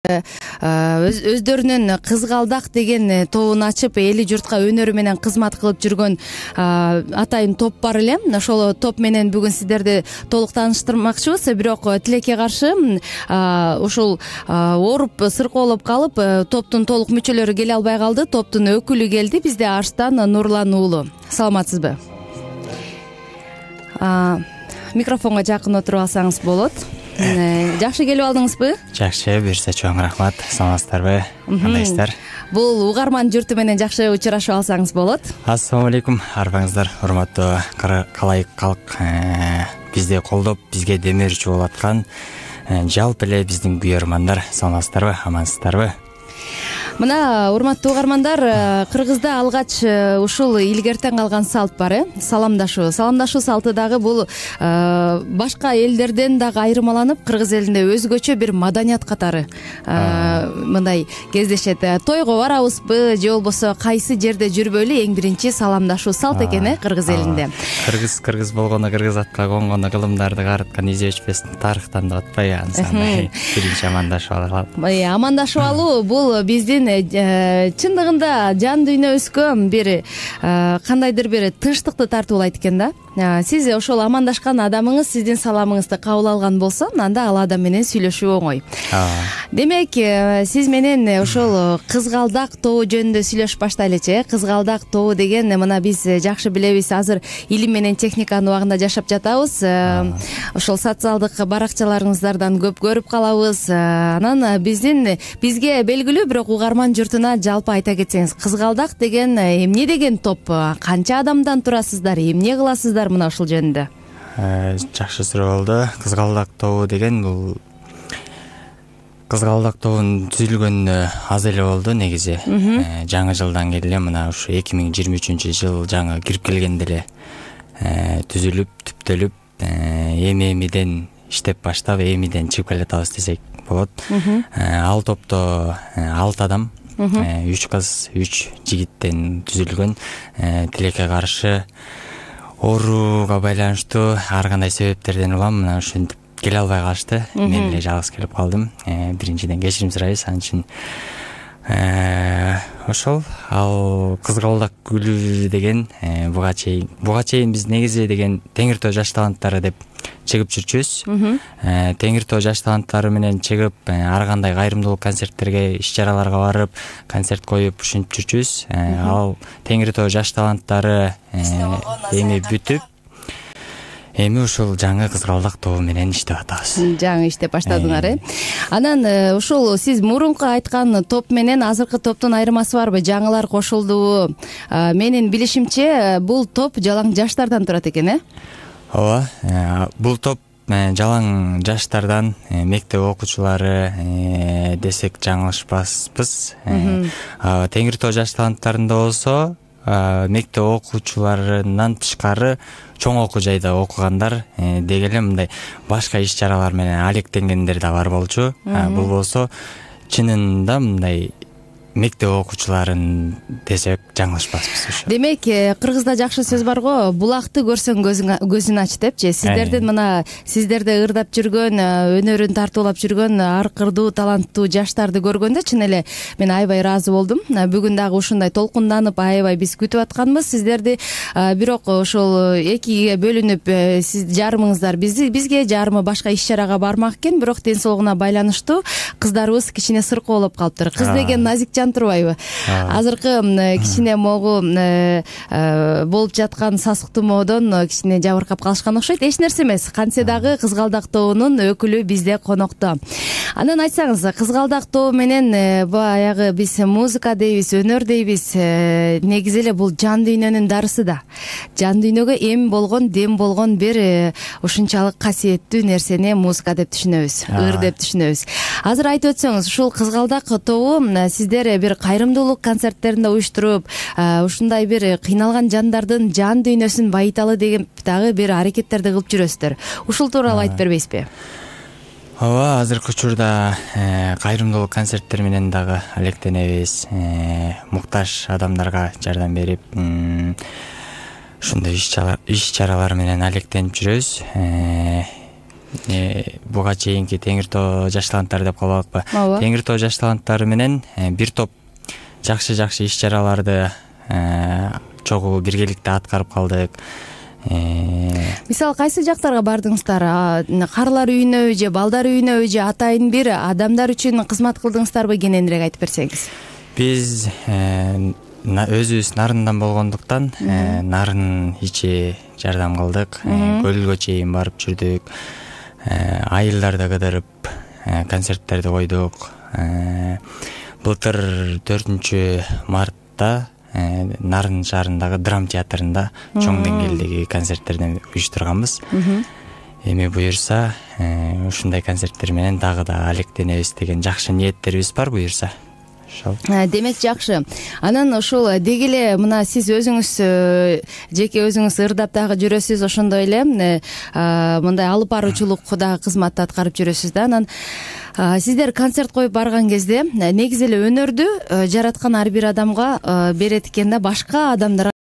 өздөрүнүн Кызгалдак деген тобун ачып эли журтка өнөрү менен кызмат кылып жүргөн атайын топ бар эле. Ошол топ менен бүгүн сиздерди толук тааныштырмакчыбыз. Бирок тилекке каршы ушул ооруп сыркоолоп калып топтун толук мүчөлөрү келе албай калды. Топтун өкүлү келди. Бизде Аштан Нурлан уулу. Саламатсызбы? Микрофонго жакын отуруп алсаңыз болот. Жакшы келип алдыңызбы? Жакшы, буюрса чоң рахмат. Саламатсыздарбы? Кандайсыздар? Бул угарман журту менен жакшы учурашып алсаңыз болот. Ассалам алейкум, арбаңыздар, урматтуу калайык калк. Бизди колдоп, бизге дем берүүчү болуп аткан жалпы эле биздин күйөрмандар, саламатсыздарбы, амансыздарбы? Мына урматтуу угармандар, Кыргызда алгач ушул илгертен калган салт бар, саламдашуу. Саламдашуу салты дагы бул башка элдерден дагы айырмаланып, кыргыз элинде өзгөчө бир маданият катары мындай кездешет. Тойго барабызбы же болбосо кайсы жерде жүрбөйлү эң биринчи саламдашуу салт экен кыргыз элинде. Кыргыз болгондо кыргыз атка конгондо кылымдарды карыткан изи өчпөстүн тарыхтан деп атпайбы? Ансандай биринчи амандашып алалы. Амандашып алуу бул биздин чындыгында жан дүйнө өскөн бир кандайдыр бир тынчтыкты тартуулайт экен да. Сиз ошол амандашкан адамыңыз сиздин саламыңызды кабыл алган болсо, анда ал адам менен сүйлөшүү оңой. Демек, сиз менен ошол Кызгалдак тобу жөнүндө сүйлөшүп баштайлычы. Кызгалдак тобу деген мына биз жакшы билебиз, азыр илим менен техниканын убагында жашап жатабыз. Ошол социалдык баракчаларыңыздардан көп көрүп калабыз. Анан бизге белгилүү, бирок угарман журтуна жалпы айта кетсеңиз, Кызгалдак деген эмне деген топ? Канча адамдан турасыздар? Эмне кыласыздар мына ушул жөнүндө? Жакшы суроо болду. Кызгалдак тобу деген бул Кызгалдак тобунун түзүлгөнүнө аз эле болду негизи. Жаңы жылдан келе мына ушу 2023-жыл жаңы кирип келгенде эле түзүлүп, түптөлүп, эми-эмиден иштеп баштап, эмиден чыгып келатабыз десек болот. Ал топто 6 адам, 3 кыз, 3 жигиттен түзүлгөн. Тилекке каршы ооруга байланыштуу ар кандай себептерден улам мына ушинтип келе албай калышты. Мен эле жалгыз келип калдым. Биринчиден кечирим сурайбыз, анын үчүн ошол. Ал Кызгалдак гүлү деген буга чейин биз негизи деген Теңир Тоо жаш таланттары деп чыгып жүрчүбүз. Теңир Тоо жаш таланттары менен чыгып, ар кандай кайрымдуулук концерттерге, иш-чараларга барып, концерт коюп ушинтип жүрчүбүз. Ал Теңир Тоо жаш таланттары эми бүтүп, эми ушул жаңы Кызгалдак тобу менен иштеп атабыз. Жаңы иштеп баштадыңар, Анан ушул сиз мурунку айткан топ менен азыркы топтун айырмасы барбы? Жаңылар кошулдубу? Менин билишимче, бул топ жалаң жаштардан турат экен, Ооба, бул топ жалаң жаштардан, мектеп окуучулары десек жаңылышпаспыз. Теңир Тоо жаш таланттарында болсо, мектеп окуучуларынан тышкары чоң окуу жайда окугандар, деги эле мындай башка иш-чаралар менен алектенгендер да бар болчу. Бул болсо чынында мындай мектеп окуучуларын десек жаңылышпаспыз. Демек, кыргызда жакшы сөз бар го, булакты көрсөң көзүн ач депчи. Сиздердин мына сиздерди ырдап жүргөн, өнөрүн тартуулап жүргөн ар кырдуу таланттуу жаштарды көргөндө чын эле мен аябай ыраазы болдум. Бүгүн дагы ушундай толкунданып аябай биз күтүп атканбыз сиздерди. Бирок ошол экиге бөлүнүп, сиз жарымыңыздар бизге, жарымы башка иш-чарага бармак экен. Бирок ден соолугуна байланыштуу кыздарыбыз кичине сыркоолоп калыптыр. Кыз деген назик турбайбы? Азыркы кичине могу болуп жаткан сасык тумоодон кичине жабыркап калышкан окшойт. Эч нерсе эмес. Кантсе дагы Кызгалдак тобунун өкүлү бизде конокто. Анан айтсаңыз, Кызгалдак тобу менен баягы биз музыка дейбиз, өнөр дейбиз. Негизи эле бул жан дүйнөнүн дарысы да. Жан дүйнөгө эм болгон, дем болгон бир ушунчалык касиеттүү нерсени музыка деп түшүнөбүз, ыр деп түшүнөбүз. Азыр айтып өтсөңүз, ушул Кызгалдак тобу сиздер бир кайрымдуулук концерттеринде уюштуруп, ушундай бир кыйналган жандардын жан дүйнөсүн байыталы деген дагы бир аракеттерди кылып жүрөсүздөр. Ушул тууралуу айтып бербейсизби? Ооба, азыркы учурда кайрымдуулук концерттер менен дагы алектенебиз. Муктаж адамдарга жардам берип, ушундай иш-чаралар менен алектенип жүрөбүз. буга чейинки Теңир Тоо жаш таланттары деп калбадыкпы? Ооба. Теңир Тоо жаш таланттары менен бир топ жакшы иш чараларды чогуу биргеликте аткарып калдык. Мисалы кайсы жактарга бардыңыздар? Карлар үйүнөбү же балдар үйүнөбү же атайын бир адамдар үчүн кызмат кылдыңыздарбы? Кененирээк айтып берсеңиз. Биз өзүбүз Нарындан болгондуктан Нарын ичи жардам кылдык. Көлгө чейин барып жүрдүк. Айылдарды кыдырып концерттерди койдук. Былтыр 4-мартта Нарын шаарындагы драм театрында чоң деңгээлдеги концерттерден уюштурганбыз. Эми буюрса, ушундай концерттер менен дагы да алектенебиз деген жакшы ниеттерибиз бар буюрса. Демек жакшы. Анан ушул деги эле мына сиз өзүңүз жеке өзүңүз ырдап дагы жүрөсүз, ошондой эле мындай алып баруучулук дагы кызматты аткарып жүрөсүз да. Анан сиздер концерт коюп барган кезде негизи эле өнөрдү жараткан ар бир адамга берет экен да, башка адамдарга